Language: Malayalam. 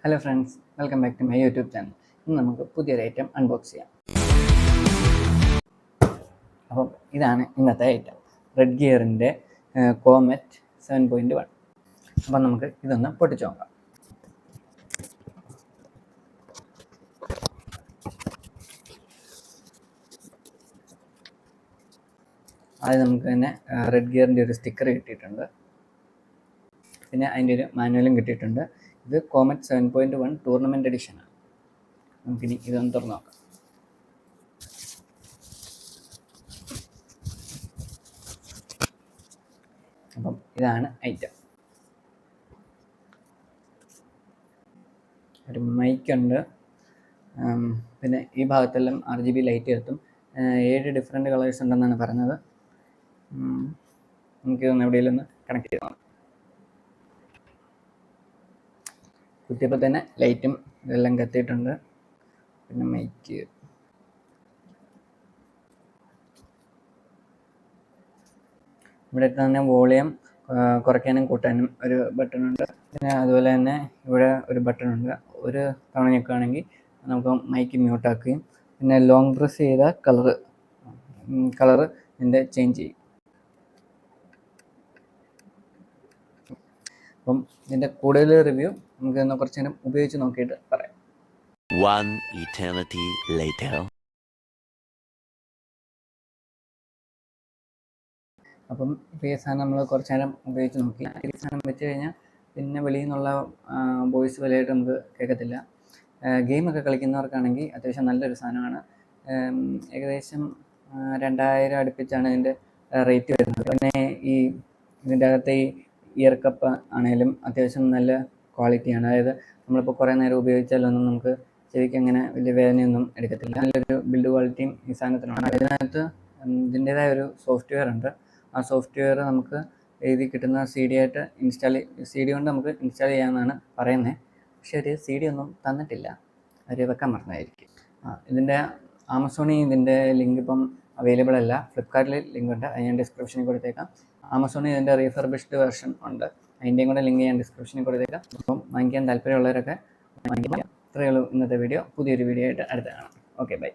Hello friends, welcome back to my YouTube channel. ഇന്ന് നമുക്ക് പുതിയൊരു ഐറ്റം അൺബോക്സ് ചെയ്യാം. അപ്പം ഇതാണ് ഇന്നത്തെ ഐറ്റം, റെഡ് ഗിയറിൻ്റെ കോമറ്റ് 7.1. അപ്പം നമുക്ക് ഇതൊന്ന് പൊട്ടിച്ച് നോക്കാം. ആദ്യം നമുക്ക് തന്നെ റെഡ് ഗിയറിൻ്റെ ഒരു സ്റ്റിക്കർ കിട്ടിയിട്ടുണ്ട്, പിന്നെ അതിൻ്റെ ഒരു മാനുവലും കിട്ടിയിട്ടുണ്ട്. ഇത് കോമറ്റ് 7.1 ടൂർണമെൻറ്റ് എഡിഷനാണ്. നമുക്കിനി ഇതൊന്ന് തുറന്ന് നോക്കാം. അപ്പം ഇതാണ് ഐറ്റം. ഒരു മൈക്കുണ്ട്, പിന്നെ ഈ ഭാഗത്തെല്ലാം RGB ലൈറ്റ് എത്തും. 7 ഡിഫറെൻറ്റ് കളേഴ്സ് ഉണ്ടെന്നാണ് പറഞ്ഞത്. നമുക്കിതൊന്ന് എവിടെയെങ്കിലും ഒന്ന് കണക്ട് ചെയ്യണം. കുത്തിയപ്പോൾ തന്നെ ലൈറ്റും ഇതെല്ലാം കത്തിയിട്ടുണ്ട്. പിന്നെ മൈക്ക്, ഇവിടെ തന്നെ വോളിയം കുറയ്ക്കാനും കൂട്ടാനും ഒരു ബട്ടൺ ഉണ്ട്. പിന്നെ അതുപോലെ തന്നെ ഇവിടെ ഒരു ബട്ടൺ ഉണ്ട്. ഒരു തവണ ഞെക്കുകയാണെങ്കിൽ നമുക്ക് മൈക്ക് മ്യൂട്ടാക്കുകയും പിന്നെ ലോങ് പ്രസ് ചെയ്ത കളറ് ഇതിൻ്റെ ചേഞ്ച് ചെയ്യും. അപ്പം ഇതിൻ്റെ കൂടുതൽ റിവ്യൂ നമുക്ക് ഇന്ന് കുറച്ച് നേരം ഉപയോഗിച്ച് നോക്കിയിട്ട് പറയാം. One eternity later. അപ്പം ഇപ്പോൾ ഈ സാധനം നമ്മൾ കുറച്ച് നേരം ഉപയോഗിച്ച് നോക്കി. ഈ സാധനം വെച്ച് കഴിഞ്ഞാൽ പിന്നെ വെളിയിൽ നിന്നുള്ള വോയിസ് വലുതായിട്ട് നമുക്ക് കേൾക്കത്തില്ല. ഗെയിമൊക്കെ കളിക്കുന്നവർക്കാണെങ്കിൽ അത്യാവശ്യം നല്ലൊരു സാധനമാണ്. ഏകദേശം 2000 അടുപ്പിച്ചാണ് ഇതിൻ്റെ റേറ്റ് വരുന്നത്. പിന്നെ ഇതിൻ്റെ അകത്തെ ഈ ഇയർ കപ്പ് ആണെങ്കിലും അത്യാവശ്യം നല്ല ക്വാളിറ്റിയാണ്. അതായത് നമ്മളിപ്പോൾ കുറേ നേരം ഉപയോഗിച്ചാലൊന്നും നമുക്ക് ചെവിക്ക് അങ്ങനെ വലിയ വേദനയൊന്നും എടുക്കത്തില്ല. നല്ലൊരു ബിൽഡ് ക്വാളിറ്റിയും ഈ സാധനത്തിനാണ്. അതിനകത്ത് ഇതിൻ്റേതായ ഒരു സോഫ്റ്റ്വെയർ ഉണ്ട്. ആ സോഫ്റ്റ്വെയർ നമുക്ക് എഴുതി കിട്ടുന്ന CD കൊണ്ട് നമുക്ക് ഇൻസ്റ്റാൾ ചെയ്യാമെന്നാണ് പറയുന്നത്. പക്ഷേ ഒരു CD ഒന്നും തന്നിട്ടില്ല, അവർ വെക്കാൻ മറന്നായിരിക്കും. ഇതിൻ്റെ ആമസോണിൽ ഇതിൻ്റെ ലിങ്ക് ഇപ്പം അവൈലബിൾ അല്ല. ഫ്ലിപ്കാർട്ടിൽ ലിങ്ക് ഉണ്ട്, അത് ഞാൻ ഡിസ്ക്രിപ്ഷനിൽ കൊടുത്തേക്കാം. ആമസോണിൽ ഇതിൻ്റെ റീഫർബിഷ്ഡ് വെർഷൻ ഉണ്ട്, അതിൻ്റെയും കൂടെ ലിങ്ക് ഞാൻ ഡിസ്ക്രിപ്ഷനിൽ കൊടുത്തേക്കാം. അപ്പം വാങ്ങിക്കാൻ താല്പര്യമുള്ളവരൊക്കെ വാങ്ങിക്കാം. ഇത്രയേ ഉള്ളൂ ഇന്നത്തെ വീഡിയോ. പുതിയൊരു വീഡിയോ ആയിട്ട് അടുത്ത കാണാം. Okay, by.